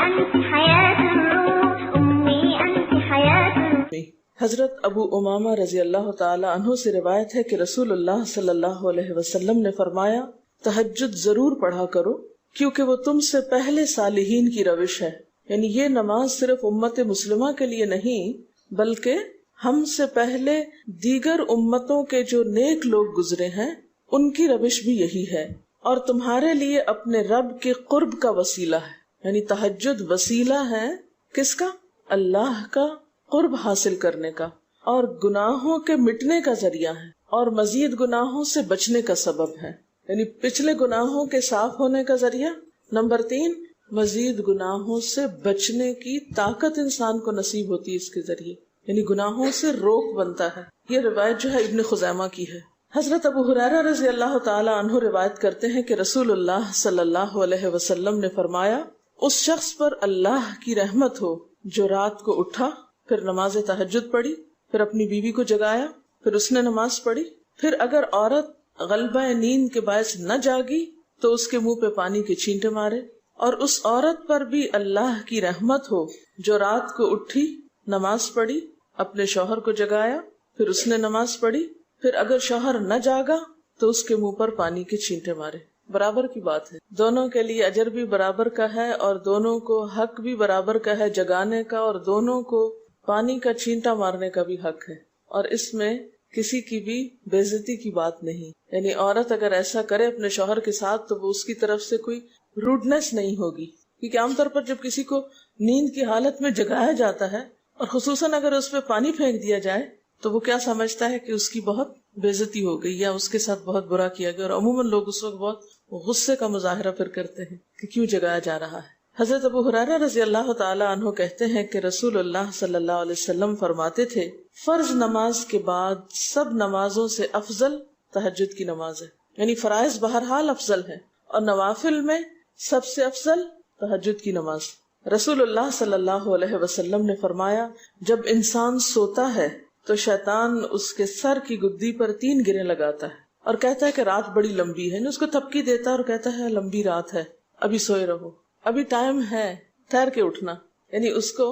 أنت حياة الروح أمي أنت حياة الروح. حضرت ابو امامہ رضی اللہ تعالی عنہ سے روایت ہے کہ رسول اللہ صلی اللہ علیہ وسلم نے فرمایا تہجد ضرور پڑھا کرو کیونکہ وہ تم سے پہلے صالحین کی روش ہے. یعنی یہ نماز صرف امت مسلمہ کے لیے نہیں بلکہ ہم سے پہلے دیگر امتوں کے جو نیک لوگ گزرے ہیں ان کی روش بھی یہی ہے، اور تمہارے لیے اپنے رب کے قرب کا وسیلہ ہے. یعنی تہجد وسیلہ ہے کس کا؟ اللہ کا قرب حاصل کرنے کا، اور گناہوں کے مٹنے کا ذریعہ ہے، اور مزید گناہوں سے بچنے کا سبب ہے. یعنی پچھلے گناہوں کے صاف ہونے کا ذریعہ. نمبر 3، مزید گناہوں سے بچنے کی طاقت انسان کو نصیب ہوتی ہے اس کے ذریعے، یعنی گناہوں سے روک بنتا ہے. یہ روایت جو ہے ابن خزیمہ کی ہے. حضرت ابو ہریرہ رضی اللہ تعالی عنہ روایت کرتے ہیں کہ رسول اللہ صلی اللہ علیہ وسلم نے فرمایا اس شخص پر اللہ کی رحمت ہو جو رات کو اٹھا، پھر نماز تہجد پڑھی، پھر اپنی بیوی کو جگایا، پھر اس نے نماز پڑھی، پھر اگر عورت غلبہ نیند کے باعث نہ جاگی تو اس کے منہ پہ پانی کے چھینٹے مارے. اور اس عورت پر بھی اللہ کی رحمت ہو جو رات کو اٹھی، نماز پڑھی، اپنے شوہر کو جگایا، پھر اس نے نماز پڑھی، پھر اگر شوہر نہ جاگا تو اس کے منہ پر پانی کے چھینٹے مارے. برابر کی بات ہے، دونوں کے لیے اجر بھی برابر کا ہے اور دونوں کو حق بھی برابر کا ہے جگانے کا، اور دونوں کو پانی کا چھینٹا مارنے کا بھی حق ہے، اور اس میں کسی کی بھی بے عزتی کی بات نہیں. یعنی عورت اگر ایسا کرے اپنے شوہر کے ساتھ تو وہ اس کی طرف سے کوئی روڈنس نہیں ہوگی، کیونکہ عام طور پر جب کسی کو نیند کی حالت میں جگایا جاتا ہے اور خصوصاً اگر اس پہ پانی پھینک دیا جائے تو وہ کیا سمجھتا ہے کہ اس کی بہت بے عزتی ہو گئی یا اس کے ساتھ بہت برا کیا گیا، اور عموماً لوگ اس وقت بہت غصے کا مظاہرہ پھر کرتے ہیں کہ کیوں جگایا جا رہا ہے. حضرت ابو ہریرہ رضی اللہ تعالی عنہ کہتے ہیں کہ رسول اللہ صلی اللہ علیہ وسلم فرماتے تھے فرض نماز کے بعد سب نمازوں سے افضل تہجد کی نماز ہے. یعنی فرائض بہرحال افضل ہے اور نوافل میں سب سے افضل تہجد کی نماز. رسول اللہ صلی اللہ علیہ وسلم نے فرمایا جب انسان سوتا ہے تو شیطان اس کے سر کی گدی پر 3 گریں لگاتا ہے اور کہتا ہے کہ رات بڑی لمبی ہے، اس کو تھپکی دیتا ہے اور کہتا ہے لمبی رات ہے، ابھی سوئے رہو، ابھی ٹائم ہے، ٹھہر کے اٹھنا. یعنی اس کو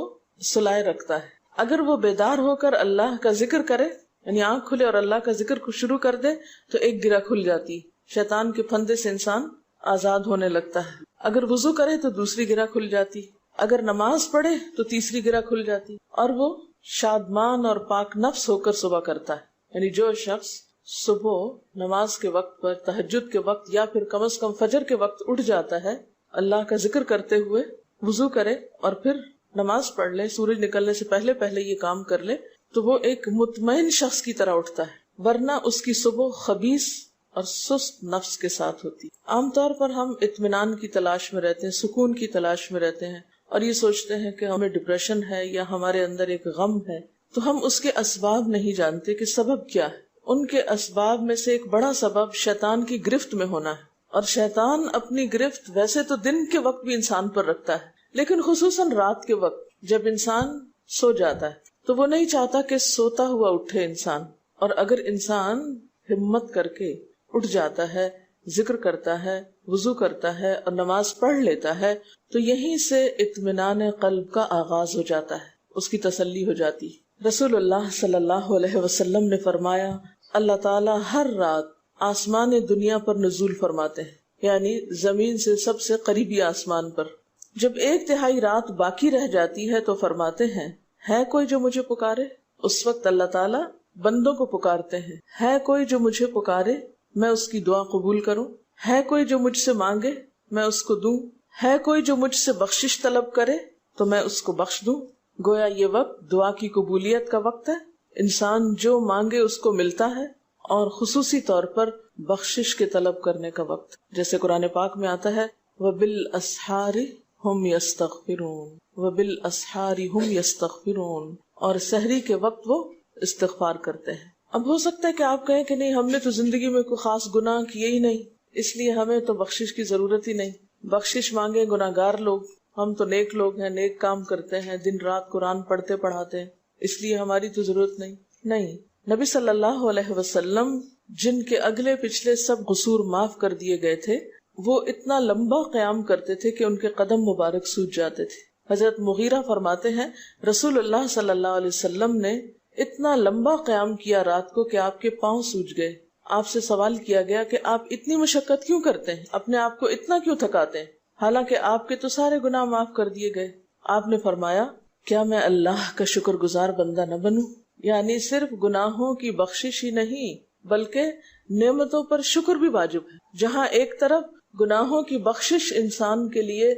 سلائے رکھتا ہے. اگر وہ بیدار ہو کر اللہ کا ذکر کرے، یعنی آنکھ کھلے اور اللہ کا ذکر کو شروع کر دے تو ایک گرہ کھل جاتی، شیطان کے پھندے سے انسان آزاد ہونے لگتا ہے. اگر وضو کرے تو دوسری گرہ کھل جاتی، اگر نماز پڑھے تو تیسری گرہ کھل جاتی، اور وہ شادمان اور پاک نفس ہو کر صبح کرتا ہے. یعنی جو شخص صبح نماز کے وقت پر، تہجد کے وقت یا پھر کم از کم فجر کے وقت اٹھ جاتا ہے، اللہ کا ذکر کرتے ہوئے وضو کرے اور پھر نماز پڑھ لے، سورج نکلنے سے پہلے پہلے یہ کام کر لے تو وہ ایک مطمئن شخص کی طرح اٹھتا ہے، ورنہ اس کی صبح خبیث اور سست نفس کے ساتھ ہوتی. عام طور پر ہم اطمینان کی تلاش میں رہتے ہیں، سکون کی تلاش میں رہتے ہیں اور یہ سوچتے ہیں کہ ہمیں ڈپریشن ہے یا ہمارے اندر ایک غم ہے، تو ہم اس کے اسباب نہیں جانتے کہ سبب کیا ہے. ان کے اسباب میں سے ایک بڑا سبب شیطان کی گرفت میں ہونا ہے، اور شیطان اپنی گرفت ویسے تو دن کے وقت بھی انسان پر رکھتا ہے، لیکن خصوصاً رات کے وقت جب انسان سو جاتا ہے تو وہ نہیں چاہتا کہ سوتا ہوا اٹھے انسان. اور اگر انسان ہمت کر کے اٹھ جاتا ہے، ذکر کرتا ہے، وضو کرتا ہے اور نماز پڑھ لیتا ہے تو یہیں سے اطمینان قلب کا آغاز ہو جاتا ہے، اس کی تسلی ہو جاتی. رسول اللہ صلی اللہ علیہ وسلم نے فرمایا اللہ تعالیٰ ہر رات آسمان دنیا پر نزول فرماتے ہیں، یعنی زمین سے سب سے قریبی آسمان پر. جب 1/3 رات باقی رہ جاتی ہے تو فرماتے ہیں ہے کوئی جو مجھے پکارے. اس وقت اللہ تعالیٰ بندوں کو پکارتے ہیں، ہے کوئی جو مجھے پکارے میں اس کی دعا قبول کروں، ہے کوئی جو مجھ سے مانگے میں اس کو دوں، ہے کوئی جو مجھ سے بخشش طلب کرے تو میں اس کو بخش دوں. گویا یہ وقت دعا کی قبولیت کا وقت ہے، انسان جو مانگے اس کو ملتا ہے، اور خصوصی طور پر بخشش کے طلب کرنے کا وقت، جیسے قرآن پاک میں آتا ہے وَبِالْأَسْحَارِ هُمْ يَسْتَغْفِرُونَ وَبِالْأَسْحَارِ هُمْ يَسْتَغْفِرُونَ، اور سحری کے وقت وہ استغفار کرتے ہیں. اب ہو سکتا ہے کہ آپ کہیں کہ نہیں ہم نے تو زندگی میں کوئی خاص گناہ کیے ہی نہیں، اس لیے ہمیں تو بخشش کی ضرورت ہی نہیں. بخشش مانگے گناہگار لوگ، ہم تو نیک لوگ ہیں، نیک کام کرتے ہیں، دن رات قرآن پڑھتے پڑھاتے ہیں، اس لیے ہماری تو ضرورت نہیں. نہیں، نبی صلی اللہ علیہ وسلم جن کے اگلے پچھلے سب قصور معاف کر دیے گئے تھے وہ اتنا لمبا قیام کرتے تھے کہ ان کے قدم مبارک سوج جاتے تھے. حضرت مغیرہ فرماتے ہیں رسول اللہ صلی اللہ علیہ وسلم نے اتنا لمبا قیام کیا رات کو کہ آپ کے پاؤں سوج گئے. آپ سے سوال کیا گیا کہ آپ اتنی مشقت کیوں کرتے ہیں, اپنے آپ کو اتنا کیوں تھکاتے ہیں, حالانکہ آپ کے تو سارے گناہ معاف کر دیے گئے. آپ نے فرمایا کیا میں اللہ کا شکر گزار بندہ نہ بنوں؟ یعنی صرف گناہوں کی بخشش ہی نہیں بلکہ نعمتوں پر شکر بھی واجب ہے. جہاں ایک طرف گناہوں کی بخشش انسان کے لیے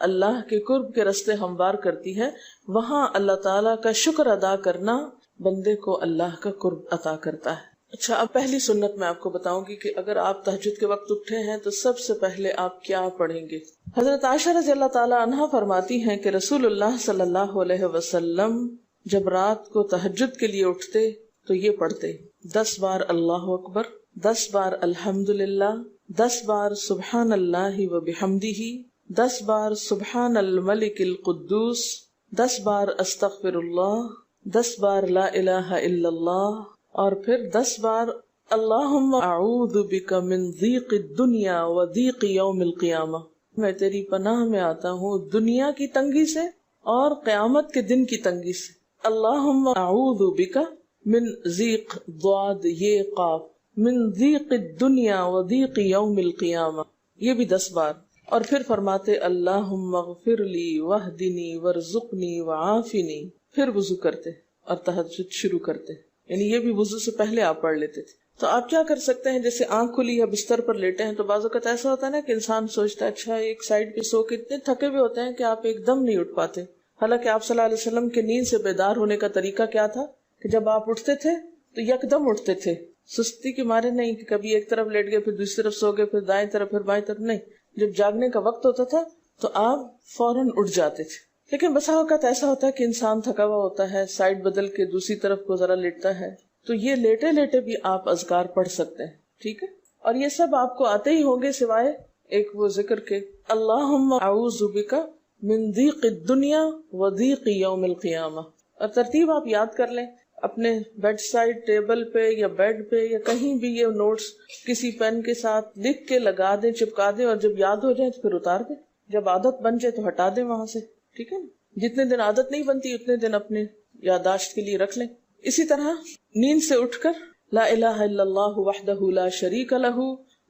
اللہ کے قرب کے راستے ہموار کرتی ہے, وہاں اللہ تعالیٰ کا شکر ادا کرنا بندے کو اللہ کا قرب عطا کرتا ہے. اچھا, اب پہلی سنت میں آپ کو بتاؤں گی کہ اگر آپ تہجد کے وقت اٹھے ہیں تو سب سے پہلے آپ کیا پڑھیں گے. حضرت عائشہ رضی اللہ تعالیٰ عنہا فرماتی ہیں کہ رسول اللہ صلی اللہ علیہ وسلم جب رات کو تہجد کے لیے اٹھتے تو یہ پڑھتے 10 بار اللہ اکبر, 10 بار الحمدللہ, 10 بار سبحان اللہ و بحمدہ, 10 بار سبحان الملک القدوس, 10 بار استغفر اللہ, 10 بار لا الہ الا اللہ, اور پھر 10 بار اللہم اعوذ بک من ضیق الدنیا و ضیق یوم القیامہ, میں تیری پناہ میں آتا ہوں دنیا کی تنگی سے اور قیامت کے دن کی تنگی سے. اللہم اعوذ بک من ضیق ضاد یہ قاف من ضیق الدنیا و ضیق یوم القیامہ, یہ بھی 10 بار. اور پھر فرماتے اللہم اغفر لی واہدنی وارزقنی وعافنی, پھر وضو کرتے اور تہجد شروع کرتے, یعنی یہ بھی وضو سے پہلے آپ پڑھ لیتے تھے. تو آپ کیا کر سکتے ہیں, جیسے آنکھ کھلی یا بستر پر لیٹے ہیں تو بعض اوقات ایسا ہوتا ہے نا کہ انسان سوچتا ہے اچھا ایک سائڈ پہ سو کے اتنے تھکے ہوئے ہوتے ہیں کہ آپ ایک دم نہیں اٹھ پاتے. حالانکہ آپ صلی اللہ علیہ وسلم کے نیند سے بیدار ہونے کا طریقہ کیا تھا کہ جب آپ اٹھتے تھے تو یکدم اٹھتے تھے, سستی کے مارے نہیں کہ کبھی ایک طرف لیٹ گئے پھر دوسری طرف سو گئے پھر دائیں طرف پھر بائیں طرف, نہیں. جب جاگنے کا وقت ہوتا تھا تو آپ فوراً اٹھ جاتے تھے. لیکن بسا اوقات ایسا ہوتا ہے کہ انسان تھکا ہوا ہوتا ہے, سائڈ بدل کے دوسری طرف کو ذرا لیٹتا ہے, تو یہ لیٹے لیٹے بھی آپ اذکار پڑھ سکتے ہیں. ٹھیک ہے, اور یہ سب آپ کو آتے ہی ہوں گے سوائے ایک وہ ذکر کے اللہم اعوذ بک من ضیق الدنیا و ضیق یوم القیامہ. اور ترتیب آپ یاد کر لیں اپنے بیڈ سائڈ ٹیبل پہ یا بیڈ پہ یا کہیں بھی, یہ نوٹس کسی پین کے ساتھ لکھ کے لگا دیں, چپکا دیں, اور جب یاد ہو جائے تو پھر اتار دیں, جب عادت بن جائے تو ہٹا دیں وہاں سے. ٹھیک ہے نا, جتنے دن عادت نہیں بنتی اتنے دن اپنے یادداشت کے لیے رکھ لیں. اسی طرح نیند سے اٹھ کر لا الہ الا اللہ وحدہ لا شریک لہ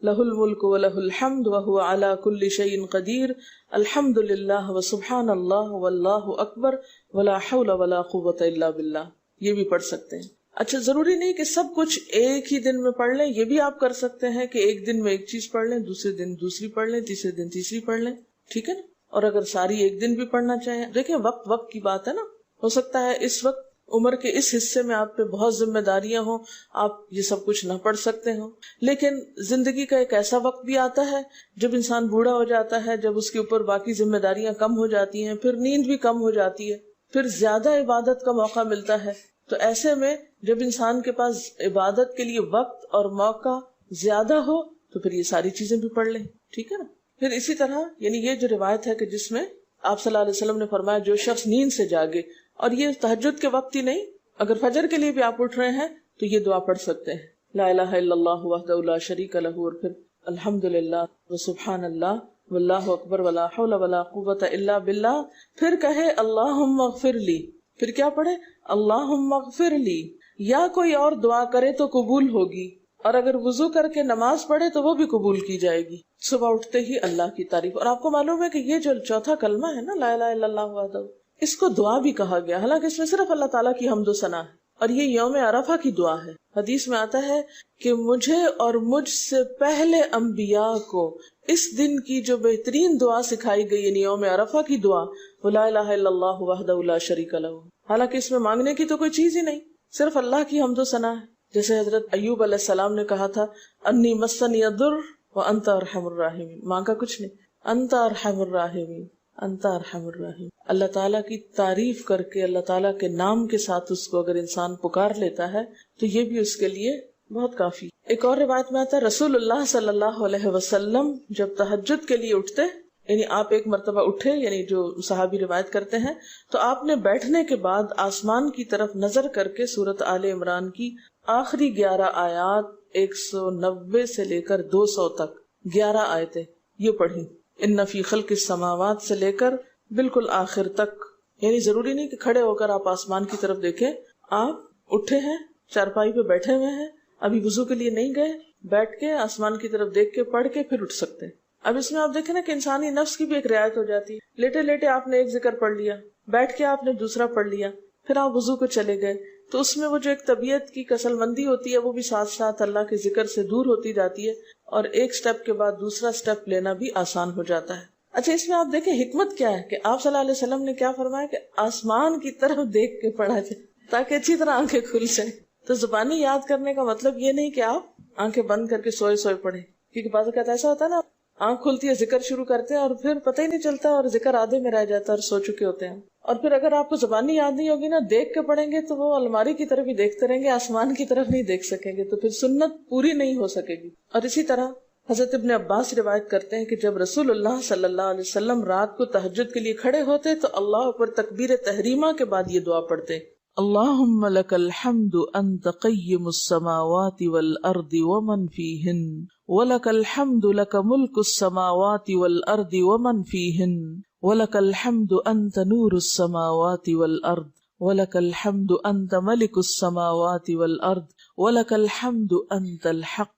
لہ الملک ولہ الحمد وہو علی کل شیء قدیر الحمد للہ وسبحان اللہ واللہ اکبر ولا حول ولا قوۃ الا باللہ, یہ بھی پڑھ سکتے ہیں. اچھا, ضروری نہیں کہ سب کچھ ایک ہی دن میں پڑھ لیں, یہ بھی آپ کر سکتے ہیں کہ ایک دن میں ایک چیز پڑھ لیں, دوسرے دن دوسری پڑھ لیں, تیسرے دن تیسری پڑھ لیں. ٹھیک ہے نا, اور اگر ساری ایک دن بھی پڑھنا چاہیں, دیکھیں وقت وقت کی بات ہے نا, ہو سکتا ہے اس وقت عمر کے اس حصے میں آپ پہ بہت ذمہ داریاں ہوں, آپ یہ سب کچھ نہ پڑھ سکتے ہوں, لیکن زندگی کا ایک ایسا وقت بھی آتا ہے جب انسان بوڑھا ہو جاتا ہے, جب اس کے اوپر باقی ذمہ داریاں کم ہو جاتی ہیں, پھر نیند بھی کم ہو جاتی ہے, پھر زیادہ عبادت کا موقع ملتا ہے. تو ایسے میں جب انسان کے پاس عبادت کے لیے وقت اور موقع زیادہ ہو تو پھر یہ ساری چیزیں بھی پڑھ لیں. ٹھیک ہے نا. پھر اسی طرح یعنی یہ جو روایت ہے کہ جس میں آپ صلی اللہ علیہ وسلم نے فرمایا جو شخص نیند سے جاگے, اور یہ تہجد کے وقت ہی نہیں, اگر فجر کے لیے بھی آپ اٹھ رہے ہیں تو یہ دعا پڑھ سکتے ہیں, لا الہ الا اللہ وحدہ لا شریک لہ, اور پھر الحمدللہ وسبحان اللہ واللہ اکبر ولا حول ولا قوۃ الا باللہ. پھر کہے اللہم اغفر لی, پھر کیا پڑھے اللہم اغفر لی, یا کوئی اور دعا کرے تو قبول ہوگی, اور اگر وضو کر کے نماز پڑھے تو وہ بھی قبول کی جائے گی. صبح اٹھتے ہی اللہ کی تعریف. اور آپ کو معلوم ہے کہ یہ جو چوتھا کلمہ ہے نا لا الہ الا اللہ وحدہ, اس کو دعا بھی کہا گیا, حالانکہ اس میں صرف اللہ تعالیٰ کی حمد و ثنا ہے, اور یہ یوم عرفہ کی دعا ہے. حدیث میں آتا ہے کہ مجھے اور مجھ سے پہلے انبیاء کو اس دن کی جو بہترین دعا سکھائی گئی یعنی یوم عرفہ کی دعا, وہ لا الہ الا اللہ وحدہ لا شریک لہ. حالانکہ اس میں مانگنے کی تو کوئی چیز ہی نہیں, صرف اللہ کی حمد و ثنا ہے. جیسے حضرت ایوب علیہ السلام نے کہا تھا انی مسنی الضر وانت ارحم الراحمین, مانگا کچھ نہیں, انت ارحم الراحمین, انت ارحم الراحمین. اللہ تعالیٰ کی تعریف کر کے اللہ تعالیٰ کے نام کے ساتھ اس کو اگر انسان پکار لیتا ہے تو یہ بھی اس کے لیے بہت کافی. ایک اور روایت میں آتا ہے رسول اللہ صلی اللہ علیہ وسلم جب تہجد کے لیے اٹھتے, یعنی آپ ایک مرتبہ اٹھے, یعنی جو صحابی روایت کرتے ہیں, تو آپ نے بیٹھنے کے بعد آسمان کی طرف نظر کر کے سورۃ آل عمران کی آخری 11 آیات 190 سے لے کر 200 تک 11 آیتیں یہ پڑھی ان فی خلق السماوات سے لے کر بالکل آخر تک. یعنی ضروری نہیں کہ کھڑے ہو کر آپ آسمان کی طرف دیکھیں، آپ اٹھے ہیں، چارپائی پہ بیٹھے ہوئے ہیں، ابھی وضو کے لیے نہیں گئے، بیٹھ کے آسمان کی طرف دیکھ کے پڑھ کے پھر اٹھ سکتے ہیں. اب اس میں آپ دیکھیں نا کہ انسانی نفس کی بھی ایک رعایت ہو جاتی ہے. لیٹے لیٹے آپ نے ایک ذکر پڑھ لیا، بیٹھ کے آپ نے دوسرا پڑھ لیا، پھر آپ وضو کو چلے گئے، تو اس میں وہ جو ایک طبیعت کی کسل مندی ہوتی ہے وہ بھی ساتھ ساتھ اللہ کے ذکر سے دور ہوتی جاتی ہے، اور ایک سٹیپ کے بعد دوسرا سٹیپ لینا بھی آسان ہو جاتا ہے. اچھا، اس میں آپ دیکھیں حکمت کیا ہے کہ آپ صلی اللہ علیہ وسلم نے کیا فرمایا کہ آسمان کی طرف دیکھ کے پڑھا جائے تاکہ اچھی طرح آنکھیں کھل جائیں. تو زبانی یاد کرنے کا مطلب یہ نہیں کہ آپ آنکھیں بند کر کے سوئے سوئے پڑھیں، کیونکہ بعض اوقات ایسا ہوتا ہے نا، آنکھ کھلتی ہے، ذکر شروع کرتے ہیں اور پھر پتہ ہی نہیں چلتا اور ذکر آدھے میں رہ جاتا ہے اور سو چکے ہوتے ہیں. اور پھر اگر آپ کو زبانی یاد نہیں ہوگی نا، دیکھ کے پڑھیں گے تو وہ الماری کی طرف ہی دیکھتے رہیں گے، آسمان کی طرف نہیں دیکھ سکیں گے، تو پھر سنت پوری نہیں ہو سکے گی. اور اسی طرح حضرت ابن عباس روایت کرتے ہیں کہ جب رسول اللہ صلی اللہ علیہ وسلم رات کو تہجد کے لیے کھڑے ہوتے تو اللہ پر تکبیر تحریمہ کے بعد یہ دعا پڑھتے: اللہم لک الحمد انت قیم السماوات والارض ومن فیہن ولک الحمد لک ملک السماوات والارض ومن فیہن ولک الحمد انت نور السماوات والارض ولک الحمد انت ملک السماوات والارض ولک الحمد انت الحق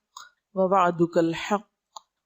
ووعدك الحق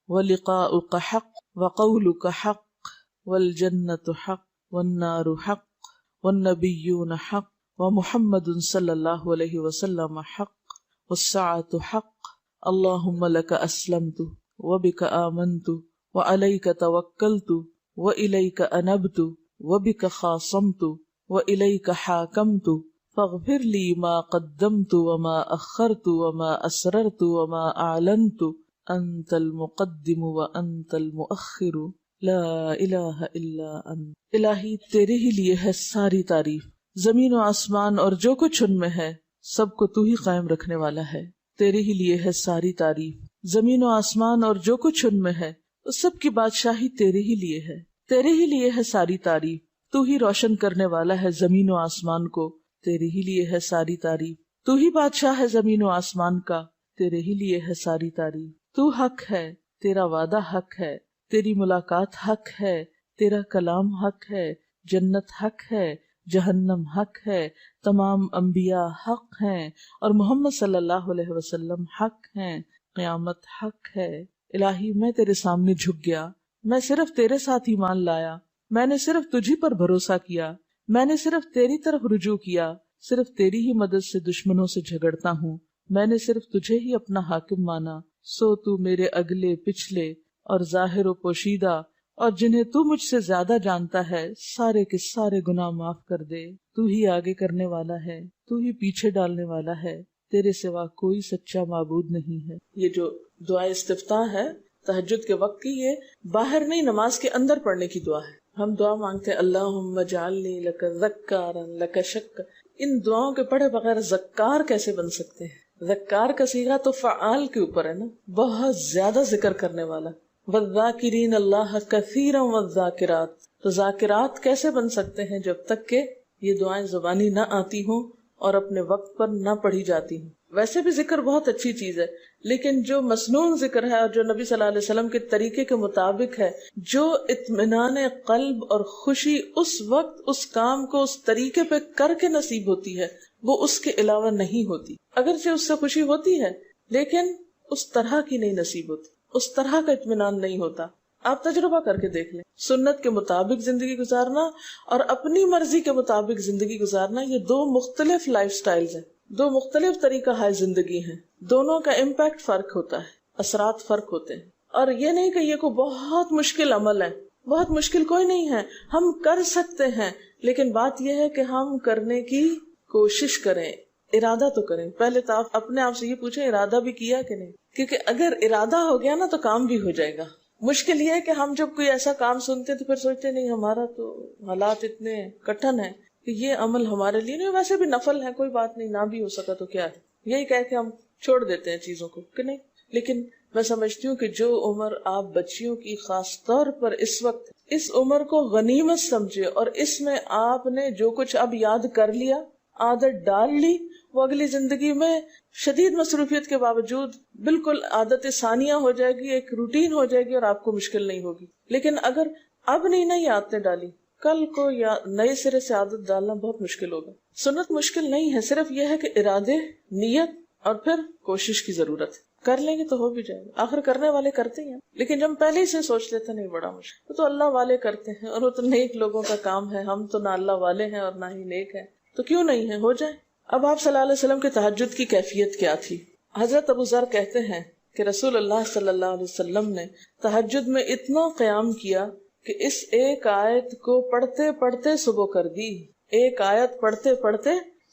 ولقاؤك حق وقولك حق والجنة حق والنار حق والنبيون حق ومحمد صلى الله عليه وسلم حق والساعة حق اللهم لك أسلمت وبك آمنت وعليك توكلت وإليك أنبت وبك خاصمت وإليك حاكمت فاغفر لي ما قدمت وما أخرت وما أسررت وما أعلنت أنت المقدم وأنت المؤخر لا إله إلا أنت. الہی تیرے ہی لیے ہے ساری تعریف، زمین و آسمان اور جو کچھ ان میں ہے سب کو تو ہی قائم رکھنے والا ہے. تیرے ہی لیے ہے ساری تعریف، زمین و آسمان اور جو کچھ ان میں ہے اس سب کی بادشاہی تیرے ہی لیے ہے. تیرے ہی لیے ہے ساری تعریف، تو ہی روشن کرنے والا ہے زمین و آسمان کو، تیرے ہی لیے ہے ساری تعریف. تو ہی بادشاہ ہے زمین و آسمان کا، تیرے ہی لیے ہے ساری تعریف. تو حق ہے، تیرا وعدہ حق ہے، تیری ملاقات حق ہے، تیرا کلام حق ہے، جنت حق ہے، جہنم حق ہے، تمام انبیاء حق ہیں اور محمد صلی اللہ علیہ وسلم حق ہیں، قیامت حق ہے. الہی میں تیرے سامنے جھک گیا، میں صرف تیرے ساتھ ایمان لایا، میں نے صرف تجھی پر بھروسہ کیا، میں نے صرف تیری طرف رجوع کیا، صرف تیری ہی مدد سے دشمنوں سے جھگڑتا ہوں، میں نے صرف تجھے ہی اپنا حاکم مانا. سو تو میرے اگلے پچھلے اور ظاہر و پوشیدہ اور جنہیں تو مجھ سے زیادہ جانتا ہے سارے کے سارے گناہ معاف کر دے. تو ہی آگے کرنے والا ہے، تو ہی پیچھے ڈالنے والا ہے، تیرے سوا کوئی سچا معبود نہیں ہے. یہ جو دعا استفتاح ہے تہجد کے وقت کی، یہ باہر نہیں نماز کے اندر پڑھنے کی دعا ہے. ہم دعا مانگتے ہیں اللہم اجعلنی لک ذکارا لک شکارا. ان دعاؤں کے پڑھے بغیر ذکار کیسے بن سکتے ہیں؟ ذکار کا صیغہ تو فعال کے اوپر ہے نا، بہت زیادہ ذکر کرنے والا. والذاکرین اللہ کثیرا والذاکرات. تو ذاکرات کیسے بن سکتے ہیں جب تک کہ یہ دعائیں زبانی نہ آتی ہوں اور اپنے وقت پر نہ پڑھی جاتی ہوں. ویسے بھی ذکر بہت اچھی چیز ہے، لیکن جو مسنون ذکر ہے اور جو نبی صلی اللہ علیہ وسلم کے طریقے کے مطابق ہے، جو اطمینان قلب اور خوشی اس وقت اس کام کو اس طریقے پہ کر کے نصیب ہوتی ہے، وہ اس کے علاوہ نہیں ہوتی. اگرچہ اس سے خوشی ہوتی ہے لیکن اس طرح کی نہیں نصیب ہوتی، اس طرح کا اطمینان نہیں ہوتا. آپ تجربہ کر کے دیکھ لیں، سنت کے مطابق زندگی گزارنا اور اپنی مرضی کے مطابق زندگی گزارنا، یہ دو مختلف لائف سٹائلز ہیں، دو مختلف طریقہ ہے زندگی ہیں. دونوں کا امپیکٹ فرق ہوتا ہے، اثرات فرق ہوتے ہیں. اور یہ نہیں کہ یہ کوئی بہت مشکل عمل ہے، بہت مشکل کوئی نہیں ہے، ہم کر سکتے ہیں. لیکن بات یہ ہے کہ ہم کرنے کی کوشش کریں، ارادہ تو کریں. پہلے تو آپ اپنے آپ سے یہ پوچھیں ارادہ بھی کیا کہ نہیں، کیونکہ اگر ارادہ ہو گیا نا تو کام بھی ہو جائے گا. مشکل یہ ہے کہ ہم جب کوئی ایسا کام سنتے تو پھر سوچتے نہیں ہمارا تو حالات اتنے کٹھن ہیں کہ یہ عمل ہمارے لیے نہیں. ویسے بھی نفل ہے، کوئی بات نہیں، نہ بھی ہو سکا تو کیا ہے، یہی کہہ کے ہم چھوڑ دیتے ہیں چیزوں کو کہ نہیں. لیکن میں سمجھتی ہوں کہ جو عمر آپ بچیوں کی خاص طور پر اس وقت اس عمر کو غنیمت سمجھے اور اس میں آپ نے جو کچھ اب یاد کر لیا، عادت ڈال لی، وہ اگلی زندگی میں شدید مصروفیت کے باوجود بالکل عادت ثانیہ ہو جائے گی، ایک روٹین ہو جائے گی اور آپ کو مشکل نہیں ہوگی. لیکن اگر اب نہیں عادتیں ڈالی، کل کو یا نئے سرے سے عادت ڈالنا بہت مشکل ہوگا. سنت مشکل نہیں ہے، صرف یہ ہے کہ ارادے، نیت اور پھر کوشش کی ضرورت ہے. کر لیں گے تو ہو بھی جائے گا، آخر کرنے والے کرتے ہیں. لیکن جب ہم پہلے ہی سے سوچ لیتے نہیں بڑا مشکل، وہ تو اللہ والے کرتے ہیں اور وہ تو نیک لوگوں کا کام ہے، ہم تو نہ اللہ والے ہیں اور نہ ہی نیک ہیں، تو کیوں نہیں ہے، ہو جائے. اب آپ صلی اللہ علیہ وسلم کے تہجد کی کیفیت کیا تھی؟ حضرت ابو ذر کہتے ہیں کہ رسول اللہ صلی اللہ علیہ وسلم نے تہجد میں اتنا قیام کیا کہ اس ایک آیت کو پڑھتے پڑھتے صبح کر دی. ایک آیت پڑھتے پڑھتے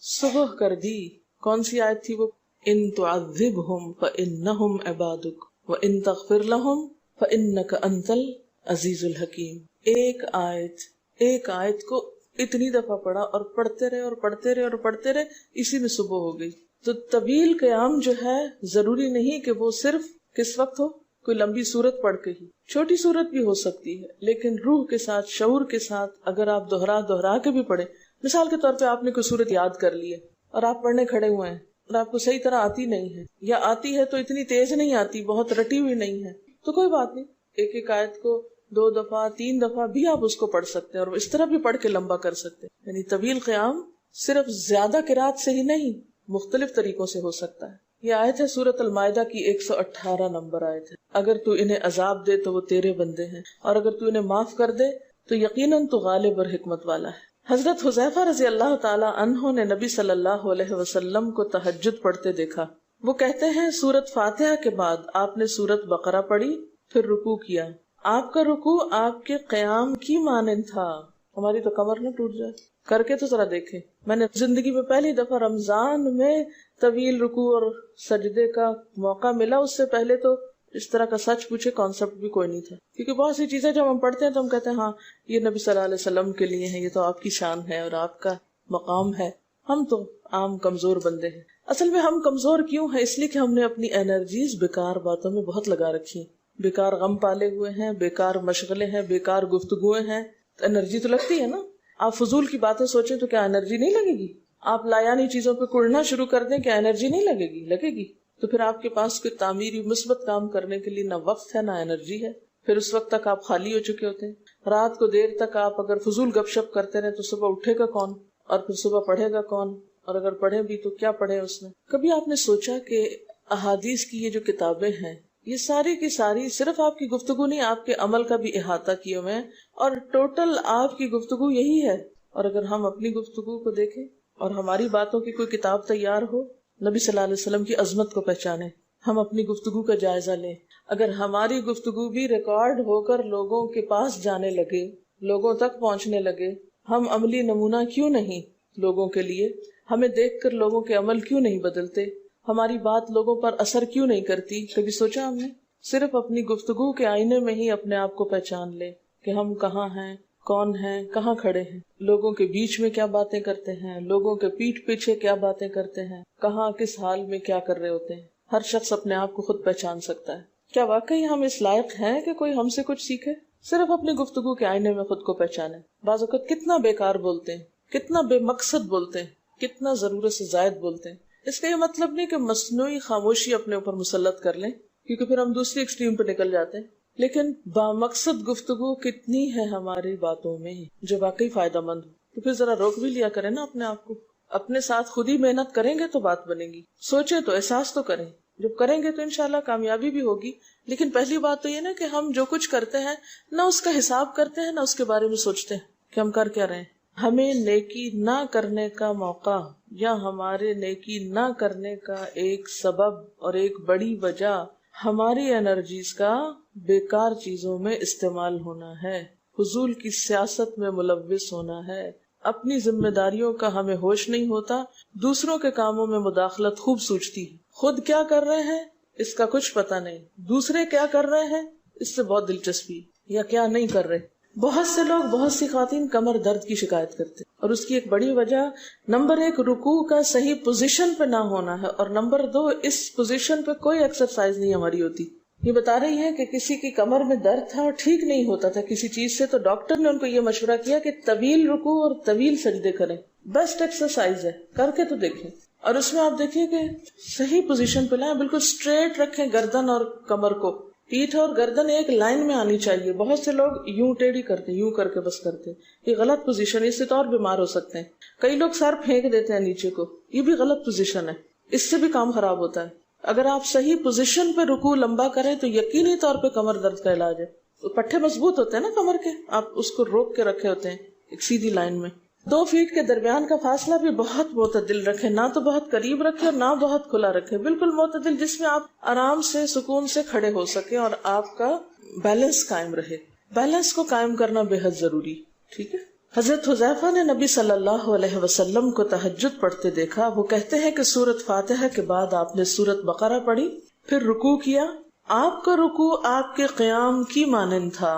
صبح کر دی. کون سی آیت تھی وہ؟ ان تعذبہم فانہم عبادک وان تغفر لہم فانک انت العزیز الحکیم. ایک آیت کو اتنی دفعہ پڑھا اور پڑھتے رہے اور پڑھتے رہے اور پڑھتے رہے، اسی میں صبح ہو گئی. تو طویل قیام جو ہے ضروری نہیں کہ وہ صرف کس وقت ہو، کوئی لمبی سورت پڑھ کے ہی، چھوٹی سورت بھی ہو سکتی ہے، لیکن روح کے ساتھ، شعور کے ساتھ اگر آپ دوہرا کے بھی پڑھیں. مثال کے طور پہ آپ نے کوئی سورت یاد کر لی ہے اور آپ پڑھنے کھڑے ہوئے ہیں اور آپ کو صحیح طرح آتی نہیں ہے، یا آتی ہے تو اتنی تیز نہیں آتی، بہت رٹی ہوئی نہیں ہے، تو کوئی بات نہیں، ایک آیت کو 2 دفعہ 3 دفعہ بھی آپ اس کو پڑھ سکتے ہیں اور اس طرح بھی پڑھ کے لمبا کر سکتے ہیں. یعنی طویل قیام صرف زیادہ قرات سے ہی نہیں، مختلف طریقوں سے ہو سکتا ہے. یہ آیت ہے سورۃ المائدہ کی 118 نمبر آیت ہے. اگر تو انہیں عذاب دے تو وہ تیرے بندے ہیں، اور اگر تو انہیں معاف کر دے تو یقیناً تو غالب اور حکمت والا ہے. حضرت حذیفہ رضی اللہ تعالی عنہ نے نبی صلی اللہ علیہ وسلم کو تہجد پڑھتے دیکھا. وہ کہتے ہیں سورۃ فاتحہ کے بعد آپ نے سورۃ بقرہ پڑھی، پھر رکوع کیا. آپ کا رکوع آپ کے قیام کی مانند تھا. ہماری تو کمر نہ ٹوٹ جائے. کر کے تو ذرا دیکھیں. میں نے زندگی میں پہلی دفعہ رمضان میں طویل رکوع اور سجدے کا موقع ملا. اس سے پہلے تو اس طرح کا سچ پوچھے کانسیپٹ بھی کوئی نہیں تھا، کیونکہ بہت سی چیزیں جب ہم پڑھتے ہیں تو ہم کہتے ہیں ہاں یہ نبی صلی اللہ علیہ وسلم کے لیے ہے، یہ تو آپ کی شان ہے اور آپ کا مقام ہے. ہم تو عام کمزور بندے ہیں. اصل میں ہم کمزور کیوں ہیں؟ اس لیے کہ ہم نے اپنی انرجیز بیکار باتوں میں بہت لگا رکھی، بیکار غم پالے ہوئے ہیں، بیکار مشغلے ہیں، بیکار گفتگویں ہیں. انرجی تو لگتی ہے نا. آپ فضول کی باتیں سوچیں تو کیا انرجی نہیں لگے گی؟ آپ لایانی چیزوں پہ کڑنا شروع کر دیں، کیا انرجی نہیں لگے گی؟ لگے گی. تو پھر آپ کے پاس کوئی تعمیری مثبت کام کرنے کے لیے نہ وقت ہے نہ انرجی ہے. پھر اس وقت تک آپ خالی ہو چکے ہوتے ہیں. رات کو دیر تک آپ اگر فضول گپ شپ کرتے رہے تو صبح اٹھے گا کون، اور پھر صبح پڑھے گا کون، اور اگر پڑھے بھی تو کیا پڑھے اس میں. کبھی آپ نے سوچا کہ احادیث کی یہ جو کتابیں ہیں یہ ساری کی ساری صرف آپ کی گفتگو نہیں، آپ کے عمل کا بھی احاطہ کیے ہوئے ہیں، اور ٹوٹل آپ کی گفتگو یہی ہے. اور اگر ہم اپنی گفتگو کو دیکھیں اور ہماری باتوں کی کوئی کتاب تیار ہو، نبی صلی اللہ علیہ وسلم کی عظمت کو پہچانیں، ہم اپنی گفتگو کا جائزہ لیں. اگر ہماری گفتگو بھی ریکارڈ ہو کر لوگوں کے پاس جانے لگے، لوگوں تک پہنچنے لگے، ہم عملی نمونہ کیوں نہیں لوگوں کے لیے؟ ہمیں دیکھ کر لوگوں کے عمل کیوں نہیں بدلتے؟ ہماری بات لوگوں پر اثر کیوں نہیں کرتی؟ کبھی سوچا ہم نے؟ صرف اپنی گفتگو کے آئینے میں ہی اپنے آپ کو پہچان لے کہ ہم کہاں ہیں، کون ہیں، کہاں کھڑے ہیں، لوگوں کے بیچ میں کیا باتیں کرتے ہیں، لوگوں کے پیٹھ پیچھے کیا باتیں کرتے ہیں، کہاں کس حال میں کیا کر رہے ہوتے ہیں. ہر شخص اپنے آپ کو خود پہچان سکتا ہے. کیا واقعی ہم اس لائق ہیں کہ کوئی ہم سے کچھ سیکھے؟ صرف اپنی گفتگو کے آئینے میں خود کو پہچانے. بعض اوقات کتنا بیکار بولتے ہیں، کتنا بے مقصد بولتے ہیں، کتنا ضرورت سے زائد بولتے ہیں. اس کا یہ مطلب نہیں کہ مصنوعی خاموشی اپنے اوپر مسلط کر لیں، کیونکہ پھر ہم دوسری ایکسٹریم پہ نکل جاتے ہیں. لیکن بامقصد گفتگو کتنی ہے ہماری باتوں میں جو واقعی فائدہ مند ہو. تو پھر ذرا روک بھی لیا کریں نا اپنے آپ کو. اپنے ساتھ خود ہی محنت کریں گے تو بات بنے گی. سوچیں تو احساس تو کریں. جب کریں گے تو انشاءاللہ کامیابی بھی ہوگی. لیکن پہلی بات تو یہ نا کہ ہم جو کچھ کرتے ہیں نہ اس کا حساب کرتے ہیں، نہ اس کے بارے میں سوچتے ہیں کہ ہم کر کیا رہے ہیں. ہمیں نیکی نہ کرنے کا موقع یا ہمارے نیکی نہ کرنے کا ایک سبب اور ایک بڑی وجہ ہماری انرجیز کا بیکار چیزوں میں استعمال ہونا ہے، فضول کی سیاست میں ملوث ہونا ہے. اپنی ذمہ داریوں کا ہمیں ہوش نہیں ہوتا، دوسروں کے کاموں میں مداخلت خوب سوچتی ہے. خود کیا کر رہے ہیں اس کا کچھ پتہ نہیں، دوسرے کیا کر رہے ہیں اس سے بہت دلچسپی، یا کیا نہیں کر رہے. بہت سے لوگ، بہت سی خواتین کمر درد کی شکایت کرتے ہیں، اور اس کی ایک بڑی وجہ نمبر 1 رکوع کا صحیح پوزیشن پہ نہ ہونا ہے، اور نمبر 2 اس پوزیشن پہ کوئی ایکسرسائز نہیں ہماری ہوتی. یہ بتا رہی ہے کہ کسی کی کمر میں درد تھا اور ٹھیک نہیں ہوتا تھا کسی چیز سے، تو ڈاکٹر نے ان کو یہ مشورہ کیا کہ طویل رکوع اور طویل سجدے کریں. بیسٹ ایکسرسائز ہے، کر کے تو دیکھیں. اور اس میں آپ دیکھیے کہ صحیح پوزیشن پہ لائیں، بالکل اسٹریٹ رکھیں گردن اور کمر کو، پیٹھ اور گردن ایک لائن میں آنی چاہیے. بہت سے لوگ یوں ٹیڑھی کرتے، یوں کر کے بس کرتے، یہ غلط پوزیشن ہے، اس سے تو اور بیمار ہو سکتے ہیں. کئی لوگ سر پھینک دیتے ہیں نیچے کو، یہ بھی غلط پوزیشن ہے، اس سے بھی کام خراب ہوتا ہے. اگر آپ صحیح پوزیشن پہ رکوع لمبا کریں تو یقینی طور پہ کمر درد کا علاج ہے. پٹھے مضبوط ہوتے ہیں نا کمر کے، آپ اس کو روک کے رکھے ہوتے ہیں ایک سیدھی لائن میں. 2 فیٹ کے درمیان کا فاصلہ بھی بہت معتدل رکھیں، نہ تو بہت قریب رکھیں اور نہ بہت کھلا رکھیں، بالکل معتدل، جس میں آپ آرام سے سکون سے کھڑے ہو سکیں اور آپ کا بیلنس قائم رہے. بیلنس کو قائم کرنا بے حد ضروری. ٹھیک ہے. حضرت حذیفہ نے نبی صلی اللہ علیہ وسلم کو تہجد پڑھتے دیکھا. وہ کہتے ہیں کہ سورۃ فاتحہ کے بعد آپ نے سورۃ بقرہ پڑھی، پھر رکوع کیا. آپ کا رکوع آپ کے قیام کی مانند تھا،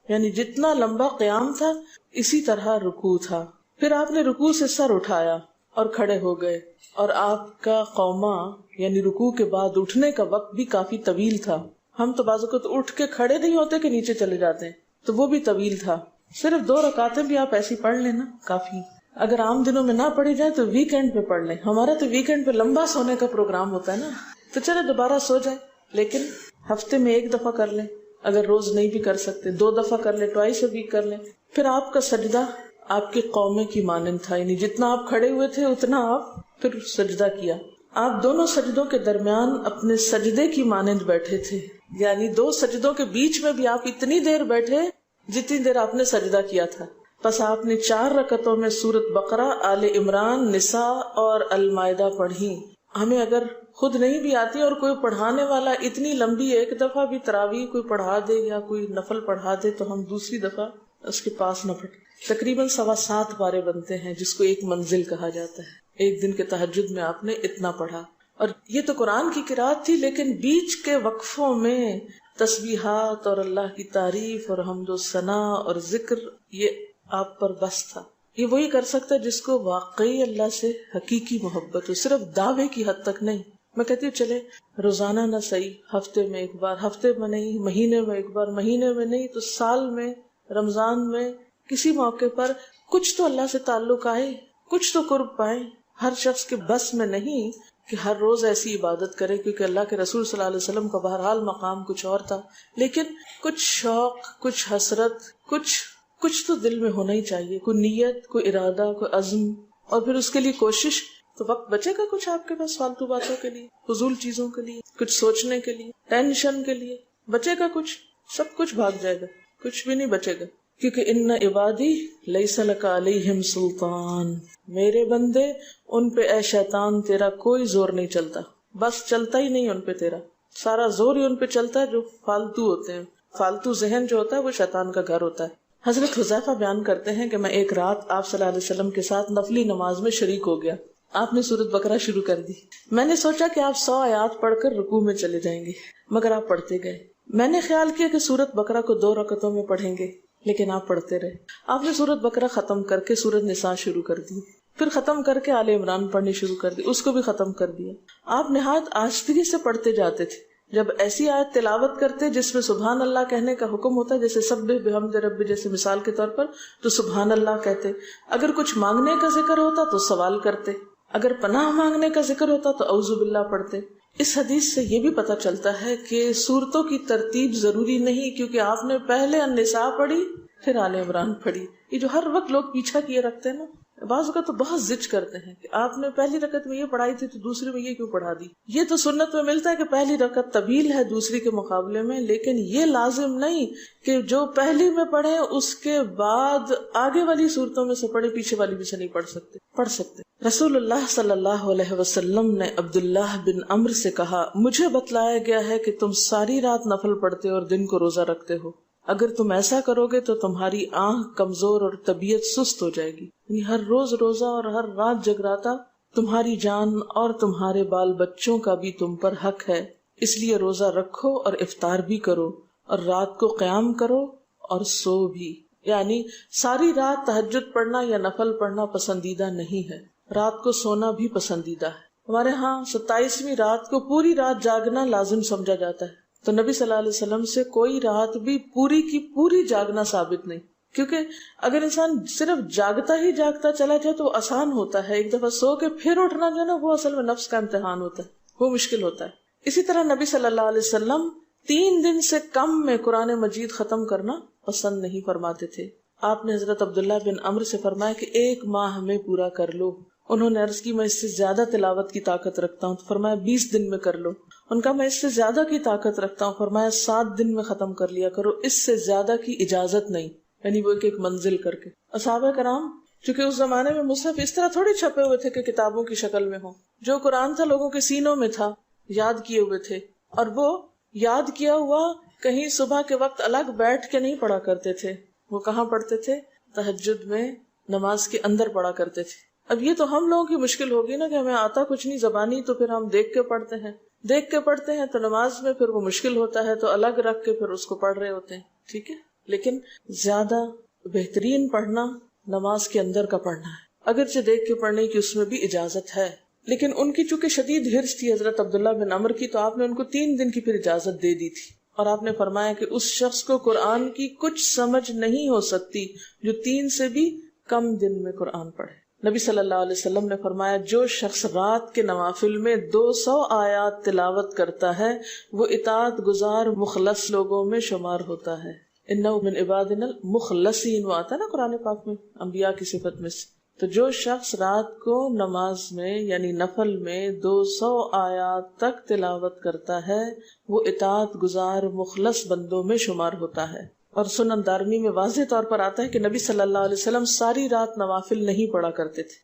یعنی جتنا لمبا قیام تھا اسی طرح رکوع تھا. پھر آپ نے رکوع سے سر اٹھایا اور کھڑے ہو گئے، اور آپ کا قوما یعنی رکوع کے بعد اٹھنے کا وقت بھی کافی طویل تھا. ہم تو بعض اوقات اٹھ کے کھڑے نہیں ہوتے کہ نیچے چلے جاتے ہیں، تو وہ بھی طویل تھا. صرف 2 رکعتیں بھی آپ ایسی پڑھ لیں نا کافی. اگر عام دنوں میں نہ پڑھی جائے تو ویکینڈ پہ پڑھ لیں. ہمارا تو ویکینڈ پہ لمبا سونے کا پروگرام ہوتا ہے نا، تو چلے دوبارہ سو جائیں، لیکن ہفتے میں 1 دفعہ کر لیں. اگر روز نہیں بھی کر سکتے 2 دفعہ کر لیں، ٹوائس اے ویک کر لیں. پھر آپ کا سجدہ آپ کے قومے کی مانند تھا، یعنی جتنا آپ کھڑے ہوئے تھے اتنا آپ پھر سجدہ کیا. آپ دونوں سجدوں کے درمیان اپنے سجدے کی مانند بیٹھے تھے، یعنی 2 سجدوں کے بیچ میں بھی آپ اتنی دیر بیٹھے جتنی دیر آپ نے سجدہ کیا تھا. پس آپ نے 4 رکعتوں میں سورۃ بقرہ، آل عمران، نساء اور المائدہ پڑھی. ہمیں اگر خود نہیں بھی آتی اور کوئی پڑھانے والا اتنی لمبی ایک دفعہ بھی تراویح کوئی پڑھا دے یا کوئی نفل پڑھا دے تو ہم دوسری دفعہ اس کے پاس نہ پڑھیں. تقریباً 7.25 پارے بنتے ہیں، جس کو ایک منزل کہا جاتا ہے. ایک دن کے تہجد میں آپ نے اتنا پڑھا. اور یہ تو قرآن کی قرات تھی، لیکن بیچ کے وقفوں میں تسبیحات اور اللہ کی تعریف اور حمد و ثنا اور ذکر، یہ آپ پر بس تھا. یہ وہی کر سکتا ہے جس کو واقعی اللہ سے حقیقی محبت ہو، صرف دعوے کی حد تک نہیں. میں کہتی ہوں چلے روزانہ نہ صحیح، ہفتے میں 1 بار، ہفتے میں نہیں، مہینے میں 1 بار، مہینے میں نہیں تو سال میں، رمضان میں، کسی موقع پر کچھ تو اللہ سے تعلق آئے، کچھ تو قرب پائیں. ہر شخص کے بس میں نہیں کہ ہر روز ایسی عبادت کرے، کیونکہ اللہ کے رسول صلی اللہ علیہ وسلم کا بہرحال مقام کچھ اور تھا. لیکن کچھ شوق، کچھ حسرت، کچھ تو دل میں ہونا ہی چاہیے، کوئی نیت، کوئی ارادہ، کوئی عزم، اور پھر اس کے لیے کوشش. تو وقت بچے گا کچھ آپ کے پاس فالتو باتوں کے لیے، فضول چیزوں کے لیے، کچھ سوچنے کے لیے، ٹینشن کے لیے بچے گا کچھ؟ سب کچھ بھاگ جائے گا، کچھ بھی نہیں بچے گا. کیونکہ ان عبادی لیس لک علیہم سلطان، میرے بندے ان پہ اے شیطان تیرا کوئی زور نہیں چلتا. بس چلتا ہی نہیں ان پہ، تیرا سارا زور ہی ان پہ چلتا ہے جو فالتو ہوتے ہیں. فالتو ذہن جو ہوتا ہے وہ شیطان کا گھر ہوتا ہے. حضرت حذیفہ بیان کرتے ہیں کہ میں ایک رات آپ صلی اللہ علیہ وسلم کے ساتھ نفلی نماز میں شریک ہو گیا. آپ نے سورۃ بقرہ شروع کر دی. میں نے سوچا کہ آپ 100 آیات پڑھ کر رکوع میں چلے جائیں گے، مگر آپ پڑھتے گئے. میں نے خیال کیا کہ سورۃ بقرہ کو 2 رکعتوں میں پڑھیں گے، لیکن آپ پڑھتے رہے. آپ نے سورۃ بقرہ ختم کر کے سورۃ نساء شروع کر دی، پھر ختم کر کے آل عمران پڑھنی شروع کر دی، اس کو بھی ختم کر دیا. آپ نہایت آہستگی سے پڑھتے جاتے تھے. جب ایسی آیت تلاوت کرتے جس میں سبحان اللہ کہنے کا حکم ہوتا ہے، جیسے سبح بحمد رب جیسے مثال کے طور پر، تو سبحان اللہ کہتے. اگر کچھ مانگنے کا ذکر ہوتا تو سوال کرتے، اگر پناہ مانگنے کا ذکر ہوتا تو اعوذ باللہ پڑھتے. اس حدیث سے یہ بھی پتہ چلتا ہے کہ سورتوں کی ترتیب ضروری نہیں، کیونکہ آپ نے پہلے النساء پڑھی پھر آل عمران پڑھی. یہ جو ہر وقت لوگ پیچھا کیے رکھتے ہیں نا، بعض اوقات تو بہت ضد کرتے ہیں کہ آپ نے پہلی رکعت میں یہ پڑھائی تھی تو دوسری میں یہ کیوں پڑھا دی. یہ تو سنت میں ملتا ہے کہ پہلی رکعت طویل ہے دوسری کے مقابلے میں، لیکن یہ لازم نہیں کہ جو پہلی میں پڑھے اس کے بعد آگے والی صورتوں میں سے پڑھے، پیچھے والی بھی سے نہیں پڑھ سکتے. رسول اللہ صلی اللہ علیہ وسلم نے عبداللہ بن عمرو سے کہا، مجھے بتلایا گیا ہے کہ تم ساری رات نفل پڑھتے اور دن کو روزہ رکھتے ہو. اگر تم ایسا کرو گے تو تمہاری آنکھ کمزور اور طبیعت سست ہو جائے گی. یعنی ہر روز روزہ اور ہر رات جگراتا تمہاری جان اور تمہارے بال بچوں کا بھی تم پر حق ہے. اس لیے روزہ رکھو اور افطار بھی کرو، اور رات کو قیام کرو اور سو بھی. یعنی ساری رات تہجد پڑھنا یا نفل پڑھنا پسندیدہ نہیں ہے، رات کو سونا بھی پسندیدہ ہے. ہمارے ہاں 27ویں رات کو پوری رات جاگنا لازم سمجھا جاتا ہے، تو نبی صلی اللہ علیہ وسلم سے کوئی رات بھی پوری کی پوری جاگنا ثابت نہیں. کیونکہ اگر انسان صرف جاگتا ہی جاگتا چلا جائے تو وہ آسان ہوتا ہے، ایک دفعہ سو کے پھر اٹھنا جو ہے نا وہ اصل میں نفس کا امتحان ہوتا ہے، وہ مشکل ہوتا ہے۔ اسی طرح نبی صلی اللہ علیہ وسلم 3 دن سے کم میں قرآن مجید ختم کرنا پسند نہیں فرماتے تھے۔ آپ نے حضرت عبداللہ بن عمرو سے فرمایا کہ 1 ماہ میں پورا کر لو۔ انہوں نے عرض کی میں اس سے زیادہ تلاوت کی طاقت رکھتا ہوں، تو فرمایا 20 دن میں کر لو۔ ان کا میں اس سے زیادہ کی طاقت رکھتا ہوں، فرمایا 7 دن میں ختم کر لیا کرو، اس سے زیادہ کی اجازت نہیں، یعنی وہ ایک منزل کر کے۔ صحابہ کرام چونکہ اس زمانے میں مصحف اس طرح تھوڑی چھپے ہوئے تھے کہ کتابوں کی شکل میں ہوں، جو قرآن تھا لوگوں کے سینوں میں تھا، یاد کیے ہوئے تھے، اور وہ یاد کیا ہوا کہیں صبح کے وقت الگ بیٹھ کے نہیں پڑھا کرتے تھے، وہ کہاں پڑھتے تھے؟ تہجد میں نماز کے اندر پڑھا کرتے تھے۔ اب یہ تو ہم لوگوں کی مشکل ہوگی نا کہ ہمیں آتا کچھ نہیں زبانی، تو پھر ہم دیکھ کے پڑھتے ہیں، دیکھ کے پڑھتے ہیں تو نماز میں پھر وہ مشکل ہوتا ہے تو الگ رکھ کے پھر اس کو پڑھ رہے ہوتے ہیں، ٹھیک ہے۔ لیکن زیادہ بہترین پڑھنا نماز کے اندر کا پڑھنا ہے، اگرچہ دیکھ کے پڑھنے کی اس میں بھی اجازت ہے، لیکن ان کی چونکہ شدید حرص تھی حضرت عبداللہ بن عمرو کی، تو آپ نے ان کو 3 دن کی پھر اجازت دے دی تھی، اور آپ نے فرمایا کہ اس شخص کو قرآن کی کچھ سمجھ نہیں ہو سکتی جو 3 سے بھی کم دن میں قرآن پڑھے۔ نبی صلی اللہ علیہ وسلم نے فرمایا جو شخص رات کے نوافل میں 200 آیات تلاوت کرتا ہے وہ اطاعت گزار مخلص لوگوں میں شمار ہوتا ہے۔ انہ من عبادنا المخلصین، وہ آتا ہے نا قرآن پاک میں انبیاء کی صفت میں سے۔ تو جو شخص رات کو نماز میں یعنی نفل میں 200 آیات تک تلاوت کرتا ہے وہ اطاعت گزار مخلص بندوں میں شمار ہوتا ہے۔ اور سنن دارمی میں واضح طور پر آتا ہے کہ نبی صلی اللہ علیہ وسلم ساری رات نوافل نہیں پڑھا کرتے تھے،